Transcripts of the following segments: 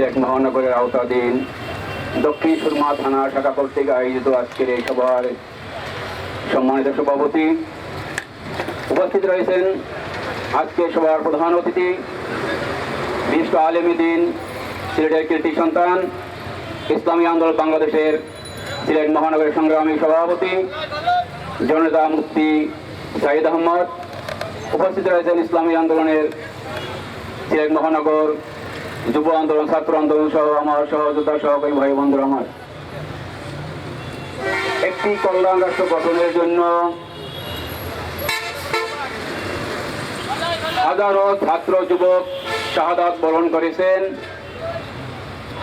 সিলেট মহানগরের আওতাধীন দক্ষিণ সুরমা থানা শাখা কর্তৃক আয়োজিত আজকের এই সভার সম্মানিত সভাপতি, উপস্থিত রয়েছেন আজকে সভার প্রধান অতিথি, বিশিষ্ট আলেমী দ্বীন, সিলেটের কীর্তি সন্তান, ইসলামী আন্দোলন বাংলাদেশের সিলেট মহানগরের সংগ্রামী সভাপতি জননেতা মুফতি সাইদ আহমদ। উপস্থিত রয়েছেন ইসলামী আন্দোলনের সিলেট মহানগর যুব আন্দোলন, ছাত্র আন্দোলন সহ আমার সহযোদ্ধা সহকারী ভাই বন্ধুরা। আমার একটি কল্যাণ রাষ্ট্র গঠনের জন্য হাজারো ছাত্র যুবক শাহাদাত বরণ করেছেন,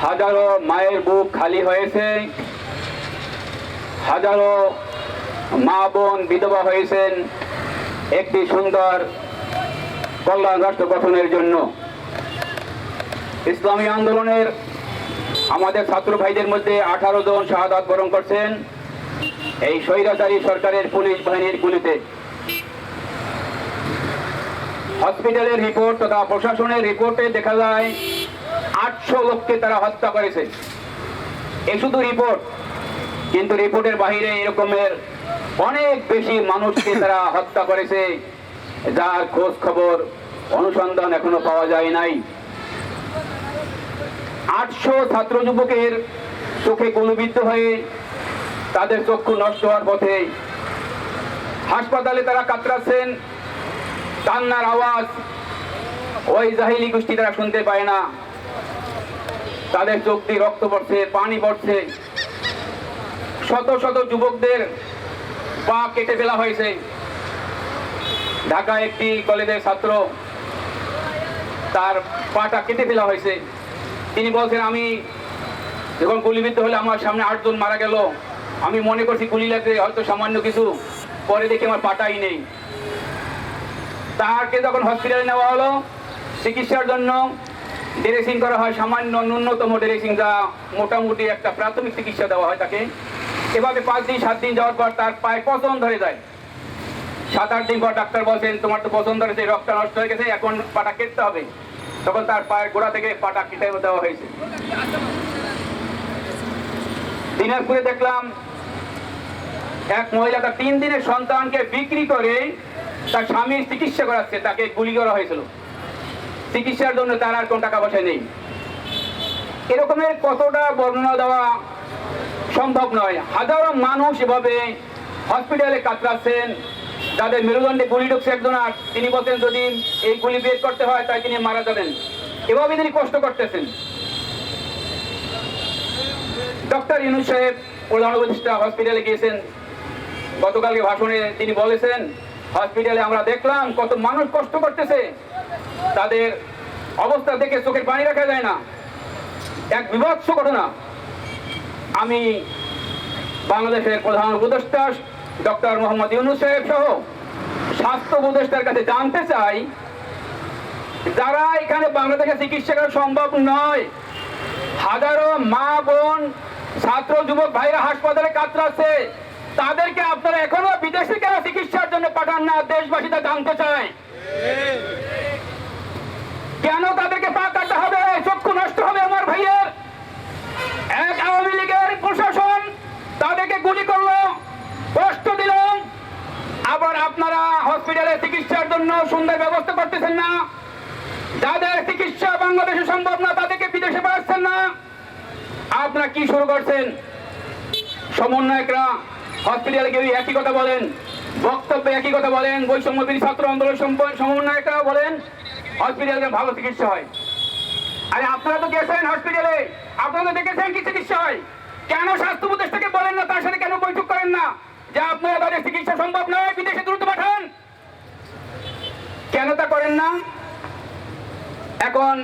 হাজারো মায়ের বুক খালি হয়েছে, হাজারো মা বোন বিধবা হয়েছেন একটি সুন্দর কল্যাণ রাষ্ট্র গঠনের জন্য। ইসলামী আন্দোলনের আমাদের ছাত্র ভাইদের মধ্যে 18 জন শাহাদাত বরণ করছেন এই স্বৈরাচারী সরকারের পুলিশ বাহিনীর গুলিতে। হসপিটালের রিপোর্ট তথা প্রশাসনের রিপোর্টে দেখা যায় 800 লোককে তারা হত্যা করেছে। এ শুধু রিপোর্ট, কিন্তু রিপোর্টের বাহিরে এরকমের অনেক বেশি মানুষকে তারা হত্যা করেছে, যার খোঁজ খবর অনুসন্ধান এখনো পাওয়া যায় নাই। 800 ছাত্র যুবকের চোখে গুলিবিদ্ধ হয়ে তাদের চক্ষু নষ্ট হওয়ার পথে হাসপাতালে তারা কাতরাচ্ছেন। কান্নার আওয়াজ ওই জাহিলি গোষ্ঠী তারা শুনতে পায় না। তাদের চোখ দিয়ে রক্ত পড়ছে, পানি পড়ছে। শত শত যুবকদের পা কেটে ফেলা হয়েছে। ঢাকা একটি কলেজের ছাত্র, তার পাটা কেটে ফেলা হয়েছে। তিনি বলছেন, আমি যখন গুলিবিদ্ধ হলে আমার সামনে 8 জন মারা গেল, আমি মনে করছি গুলি লাগছে হয়তো সামান্য কিছু, পরে দেখি আমার পাটাই নেই। তাকে যখন হসপিটালে নেওয়া হলো চিকিৎসার জন্য, ড্রেসিং করা হয়, সামান্য ন্যূনতম ড্রেসিং, যা মোটামুটি একটা প্রাথমিক চিকিৎসা দেওয়া হয় তাকে। এভাবে 5 দিন 7 দিন যাওয়ার পর তার পায়ে পচন ধরে যায়। 7-8 দিন পর ডাক্তার বলছেন, তোমার তো পচন ধরেছে, রক্ত নষ্ট হয়ে গেছে, এখন পাটা কেটে হবে। তখন তার পায়ের গোড়া থেকে পাটা কেটে দেওয়া হয়েছে। দিনাজপুরে দেখলাম এক মহিলা তার 3 দিনের সন্তানকে বিক্রি করে তার স্বামীর চিকিৎসা করাচ্ছে, তাকে গুলি করা হয়েছিল। চিকিৎসার জন্য তার আর কোন টাকা পয়সা নেই। এরকমের কতটা বর্ণনা দেওয়া সম্ভব নয়। হাজারো মানুষ এভাবে হসপিটালে কাতরাচ্ছেন, যাদের মেরুদণ্ডে গুলি ঢুকছে একজন, আর তিনি বলছেন যদি এই গুলি বের করতে হয় তাই তিনি মারা যাবেন। এভাবে তিনি কষ্ট করতেছেন। ডক্টর ইউনূস সাহেব প্রধান উপদেষ্টা হসপিটালে গিয়েছেন। গতকালকে ভাষণে তিনি বলেছেন, হসপিটালে আমরা দেখলাম কত মানুষ কষ্ট করতেছে, তাদের অবস্থা দেখে চোখের পানি রাখা যায় না। এক বিভৎস ঘটনা। আমি বাংলাদেশের প্রধান উপদেষ্টা ডক্টর মোহাম্মদ ইউনূস সাহেব সহ স্বাস্থ্য উপদেষ্টার কাছে জানতে চাই, যারা এখানে বাংলাদেশে চিকিৎসা করা সম্ভব নয়, হাজারো মা বোন ছাত্র যুবক ভাইরা হাসপাতালে কাতরাচ্ছে, তাদেরকে আপনারা এখনো বিদেশে কেন চিকিৎসার জন্য পাঠান না? দেশবাসীরা জানতে চায় কেন তাদেরকে পা কাটতে হবে, চক্ষু নষ্ট হবে আমার ভাইয়ের? এক আওয়ামী লীগের প্রশাসন তাদেরকে গুলি করলো, কষ্ট দিল, আবার আপনারা হসপিটালে চিকিৎসার জন্য সুন্দর ব্যবস্থা করতেছেন না। যাদের চিকিৎসা বাংলাদেশে সম্ভব না তাদেরকে বিদেশে পাঠাচ্ছেন না। আপনারা কি শুরু করছেন? সমন্বয়করা হসপিটালে গিয়ে একই কথা বলেন, বক্তব্যে একই কথা বলেন। বৈষম্যবিরোধী ছাত্র আন্দোলন সমন্বয়করা বলেন হসপিটালে ভালো চিকিৎসা হয়। আরে আপনারা তো গেছেন হসপিটালে, আপনারা তো দেখেছেন কি চিকিৎসা হয়। কেন স্বাস্থ্য উপদেষ্টাকে বলেন না, তার সাথে কেন বৈঠক করেন না যে আপনারা তাদের চিকিৎসা সম্ভব নয়, বিদেশে দ্রুত পাঠান? কেন তা করেন না? এখন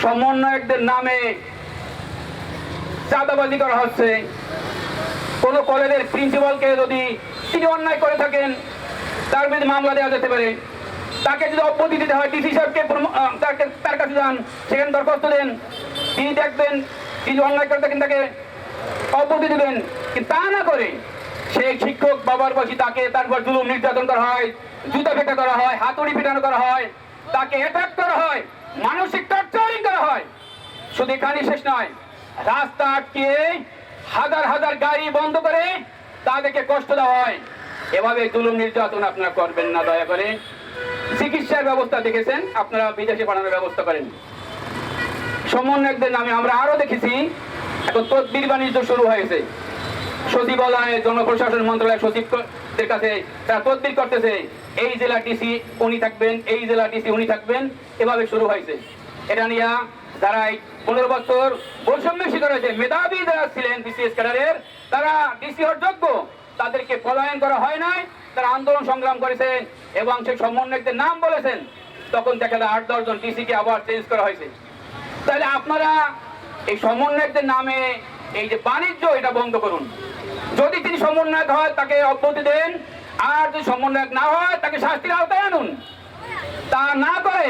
সমন্বয়কদের নামে চাঁদাবাজি করা হচ্ছে। কোন কলেজের প্রিন্সিপালকে যদি তিনি অন্যায় করে থাকেন, তার বিরুদ্ধে মামলা দেওয়া যেতে পারে। তাকে যদি অব্যাহতি দিতে হয়, ডিসি সাহেবকে তার কাছে যান, সেখানে দরখাস্ত দেন, তিনি দেখবেন তিনি অন্যায় করে থাকেন, তাকে অব্যাহতি দেবেন। কিন্তু তা না করে সেই শিক্ষক বাবার বসি তাকে তারপর জুলুম নির্যাতন করা হয়, জুতা পেটা করা হয়, হাতুড়ি পিটানো করা হয়, তাকে অ্যাটাক করা হয়, মানসিক টর্চারিং করা হয়। শুধু এখানে শেষ নয়, রাস্তা আটকিয়ে হাজার হাজার গাড়ি বন্ধ করে তাদেরকে কষ্ট দেওয়া হয়। এভাবে জুলুম নির্যাতন আপনারা করবেন না দয়া করে। চিকিৎসার ব্যবস্থা দেখেছেন, আপনারা বিদেশে পাঠানোর ব্যবস্থা করেন। সমন্বয়কদের নামে আমরা আরো দেখেছি এখন তদবির বাণিজ্য শুরু হয়েছে। সচিবালয়ে জনপ্রশাসন মন্ত্রণালয়ের সচিবদের কাছে তারা তদবির করতেছে, এই জেলা ডিসি উনি থাকবেন, এই জেলা ডিসি উনি থাকবেন, এভাবে শুরু হয়েছে। এটা নিয়ে যারা 15 বছর বৈষম্য শিকার হয়েছে, মেধাবী যারা ছিলেন বিসিএস ক্যাডারের, তারা ডিসি হওয়ার যোগ্য, তাদেরকে পলায়ন করা হয় নাই, তারা আন্দোলন সংগ্রাম করেছেন এবং সেই সমন্বয়কদের নাম বলেছেন। তখন দেখা যায় 8-10 জন ডিসিকে আবার চেঞ্জ করা হয়েছে। তাহলে আপনারা এই সমন্বয়কদের নামে এই যে বাণিজ্য, এটা বন্ধ করুন। যদি তিনি সমন্বয়ক হয় তাকে অব্যাহতি দেন, আর যদি সমন্বয়ক না হয় তাকে শাস্তির আওতায় আনুন। তা না করে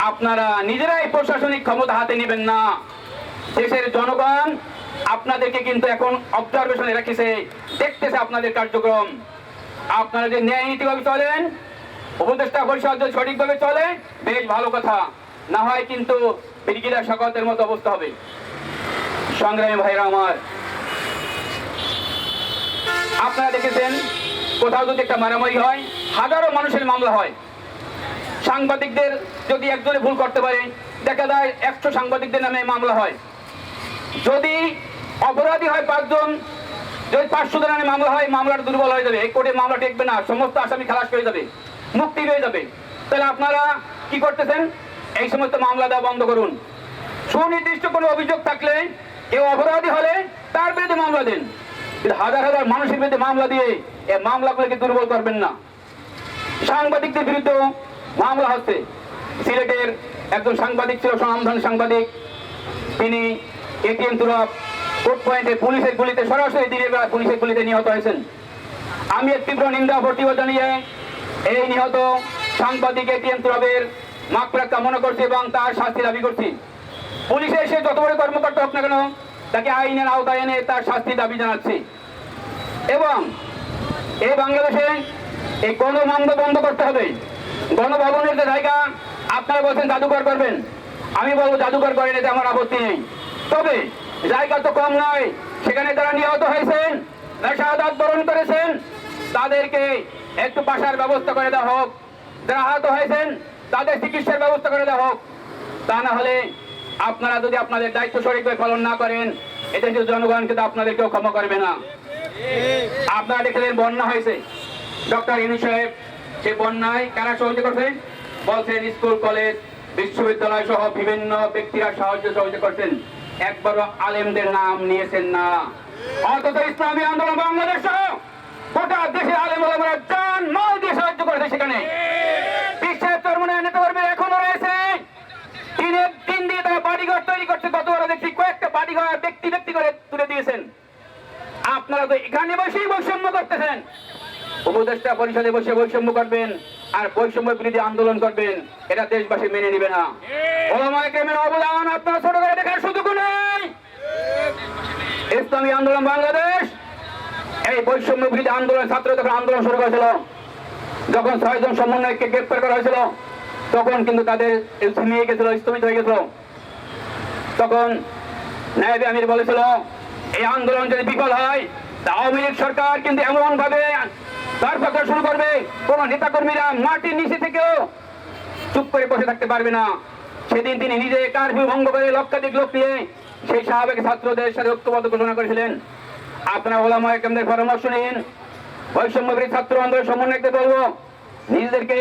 আপনারা নিজেরাই প্রশাসনিক ক্ষমতা হাতে নেবেন না। দেশের জনগণ আপনাদেরকে কিন্তু এখন অবজারভেশনে রেখেছে, দেখতেছে আপনাদের কার্যক্রম। আপনারা যে ন্যায় নীতিভাবে চলেন, উপদেষ্টা পরিষদ যদি সঠিকভাবে চলে বেশ ভালো কথা, না হয় কিন্তু ব্রিগেডিয়ার শওকতের মতো অবস্থা হবে। সংগ্রামী ভাইরা আমার, আপনারা দেখেছেন কোথাও যদি একটা মারামারি হয় হাজারো মানুষের মামলা হয়। সাংবাদিকদের যদি একজনে ভুল করতে পারে দেখা যায় 100 সাংবাদিকদের নামে মামলা হয়। যদি অপরাধী হয় 5 জন, যদি 500 জনের নামে মামলা হয়, মামলাটা দুর্বল হয়ে যাবে, এই কোর্টে মামলা টেকবে না, সমস্ত আসামি খালাস হয়ে যাবে, মুক্তি হয়ে যাবে। তাহলে আপনারা কি করতেছেন? এই সমস্ত মামলা দেওয়া বন্ধ করুন। সুনির্দিষ্ট কোনো অভিযোগ থাকলে, কেউ অপরাধী হলে তার বিরুদ্ধে মামলা দিন। হাজার হাজার মানুষের বিরুদ্ধে মামলা দিয়ে এই মামলাগুলোকে দুর্বল করবেন না। সাংবাদিকদের বিরুদ্ধে মামলা হচ্ছে। সিলেটের একজন সাংবাদিক ছিল, স্বনামধন্য সাংবাদিক, তিনি এটিএম তুরাব কোর্ট পয়েন্টে পুলিশের গুলিতে, সরাসরি দিনের বেলা পুলিশের গুলিতে নিহত হয়েছেন। আমি এর তীব্র নিন্দা প্রতিবাদ জানিয়ে এই নিহত সাংবাদিক এটিএম তুরাবের মাগফিরাত কামনা করছি এবং তার শাস্তি দাবি করছি। পুলিশে এসে যত বড় কর্মকর্তা হোক না কেন, তাকে আইনের আওতায় এনে তার শাস্তি দাবি জানাচ্ছি। এবং এই বাংলাদেশে এই গণমান্য বন্ধ করতে হবে। গণভবনের যে জায়গা আপনারা বলছেন জাদুঘর করবেন, আমি বলবো জাদুঘর করেন, এতে আমার আপত্তি নেই। তবে জায়গা তো কম নয়, সেখানে যারা নিহত হয়েছেন, যারা শাহাদাত বরণ করেছেন, তাদেরকে একটু বাসার ব্যবস্থা করে দেওয়া হোক। যারা আহত হয়েছেন তাদের চিকিৎসার ব্যবস্থা করে দেওয়া হোক। তা না হলে আপনারা যদি আপনাদের দায়িত্ব সঠিকভাবে পালন না করেন, এদেশের জনগণ কিন্তু আপনাদেরকেও ক্ষমা করবে না। আপনারা দেখলেন বন্যা হয়েছে, ডক্টর ইউনূস সাহেব সেই বন্যায় কারা সহযোগিতা করছেন? বলছেন স্কুল, কলেজ, বিশ্ববিদ্যালয় সহ বিভিন্ন ব্যক্তিরা সহযোগিতা করছেন, একবারও আলেমদের নাম নিয়েছেন না। অথচ ইসলামী আন্দোলন বাংলাদেশ সহ গোটা দেশের আলেম ওলামারা জান মাল দিয়ে সাহায্য করেছে। সেখানে বিশ্বের চরমনায় নেতাকর্মী এখনো রয়েছে, দিনের দিন দিয়ে তারা বাড়িঘর তৈরি করছে। গতবার দেখছি কয়েকটা বাড়িঘর ব্যক্তি করে তুলে দিয়েছেন। আপনারা তো এখানে বসেই বৈষম্য করতেছেন। উপদেষ্টা পরিষদে বসে বৈষম্য করবেন আর বৈষম্য বিরোধী আন্দোলন করবেন, এটা দেশবাসী মেনে নিবে না। ওলামায়ে কেরামের অবদান আপনারা ছোট করে দেখার সুযোগ নেই। ইসলামী আন্দোলন বাংলাদেশ এই বৈষম্য বিরোধী আন্দোলন, ছাত্র যখন আন্দোলন শুরু করেছিল, যখন 6 জন সমন্বয়ককে গ্রেপ্তার করা হয়েছিল, তখন কিন্তু তাদের থেমে গেছিল, স্থগিত হয়ে গেছিল। তখন নায়েবে আমির বলেছিল এই আন্দোলন যদি বিফল হয়, আওয়ামী লীগ সরকার কিন্তু এমন ভাবে তারপর শুরু করবে, কোন নেতা কর্মীরা মাটির নিচে থেকেও চুপ করে বসে থাকতে পারবে না। সেদিন তিনি নিজে কারফিউ ভঙ্গ করে লক্ষাধিক লোক নিয়ে সেই সাহাবেক ছাত্রদের সাথে ঐক্যবদ্ধ ঘোষণা করেছিলেন। আপনারা ওলামায়ে কেরামদের পরামর্শ নিন। বৈষম্য বিরোধী ছাত্র আন্দোলন সমন্বয়কদের বলবো, নিজেদেরকে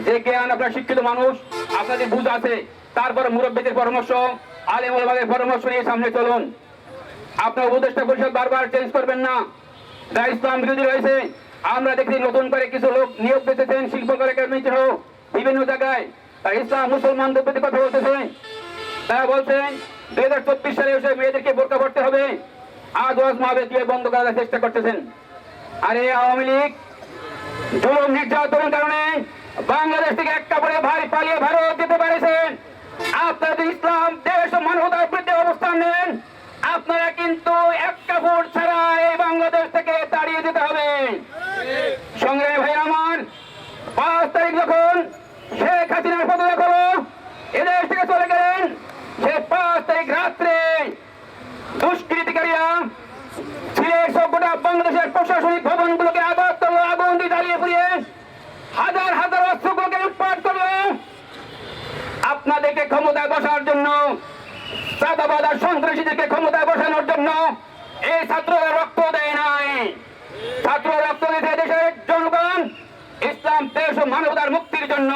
যে জ্ঞান, আপনার শিক্ষিত মানুষ, আপনাদের বুঝ আছে, তারপর মুরব্বীদের পরামর্শ, আলেম ওলামাদের পরামর্শ নিয়ে সামনে চলুন। আপনার উপদেষ্টা পরিষদ বারবার চেঞ্জ করবেন না, যারা ইসলাম বিরোধী রয়েছে। আমরা দেখি নতুন করে কিছু লোক নিয়োগ পেতেছেন শিল্পকলা একাডেমি সহ বিভিন্ন জায়গায়, তারা ইসলাম মুসলমানদের প্রতি কথা বলতেছেন। তারা বলছেন 2024 সালে এসে মেয়েদেরকে বোরকা পড়তে হবে, আজ ওয়াজ মাহফিল দিয়ে বন্ধ করার চেষ্টা করতেছেন। আর এই আওয়ামী লীগ জুলুম নির্যাতনের কারণে বাংলাদেশ থেকে একটা পরে ভাই পালিয়ে ভারত যেতে পারেছেন। আপনারা ইসলাম দেশ ও মানবতার বিরুদ্ধে অবস্থান নেন, আপনারা কিন্তু একটা ভোট ছাড়া এই বাংলাদেশ থেকে তাড়িয়ে দিতে হবে। সংগ্রামী ভাই আমার, 5 তারিখ যখন শেখ হাসিনার পদত্যাগ হলো, এদেশ থেকে চলে গেলেন, সে সারা বাংলাদেশের প্রশাসনিক ভবনগুলোকে আঘাত করলো, আগুন দিয়ে জ্বালিয়ে পুড়িয়ে হাজার হাজার অস্ত্রগুলোকে লুটপাট করলো। আপনাদেরকে ক্ষমতায় বসার জন্য, চাঁদাবাজ আর সন্ত্রাসীদেরকে ক্ষমতায় বসানোর জন্য এই ছাত্ররা রক্ত দেয় নাই। ছাত্র রক্ত দিয়েছে দেশের জনগণ, ইসলাম, দেশ ও মানবতার মুক্তির জন্য।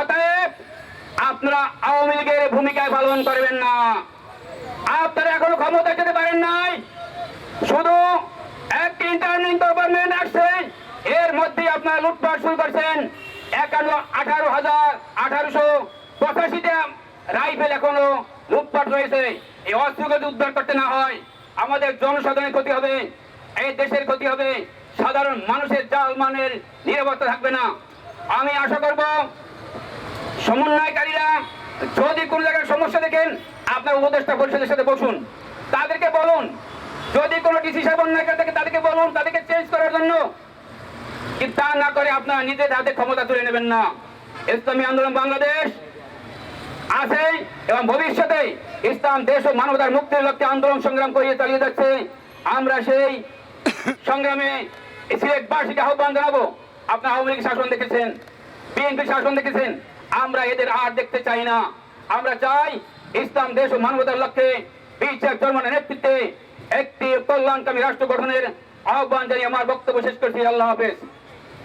অতএব আপনারা আওয়ামী লীগের ভূমিকায় পালন করবেন না। আপনারা এখনো ক্ষমতায় যেতে পারেন নাই। শুধু একটি ইন্টারনিং গভর্নমেন্ট আসছে, এর মধ্যে আপনারা লুটপাট শুরু করছেন। 18,885টা রাইফেল এখনো লুটপাট রয়েছে। এই অস্ত্রকে উদ্ধার করতে না হয় আমাদের জনসাধারণের ক্ষতি হবে, এই দেশের ক্ষতি হবে, সাধারণ মানুষের জানমালের নিরাপত্তা থাকবে না। আমি আশা করব সমন্বয়কারীরা যদি কোন জায়গায় সমস্যা দেখেন আপনার উপদেষ্টা পরিষদের সাথে বসুন, তাদেরকে বলুন। যদি কোনো ডিসিশন অন্যায় করে থাকে তাদেরকে বলুন তাদেরকে চেঞ্জ করার জন্য, কিন্তু তা না করে আপনারা নিজের হাতে ক্ষমতা তুলে নেবেন না। ইসলামী আন্দোলন বাংলাদেশ আছে এবং ভবিষ্যতে ইসলাম, দেশ ও মানবতার মুক্তির লক্ষ্যে আন্দোলন সংগ্রাম করিয়ে চালিয়ে যাচ্ছে। আমরা সেই সংগ্রামে সিলেট বার্ষিক আহ্বান জানাবো। আপনার আওয়ামী লীগ শাসন দেখেছেন, বিএনপি শাসন দেখেছেন, আমরা এদের আর দেখতে চাই না। আমরা চাই ইসলাম, দেশ ও মানবতার লক্ষ্যে বিচার জন্মানের নেতৃত্বে একটি কল্যাণকামী রাষ্ট্র গঠনের আহ্বান জানিয়ে আমার বক্তব্য শেষ করছি। আল্লাহ হাফেজ।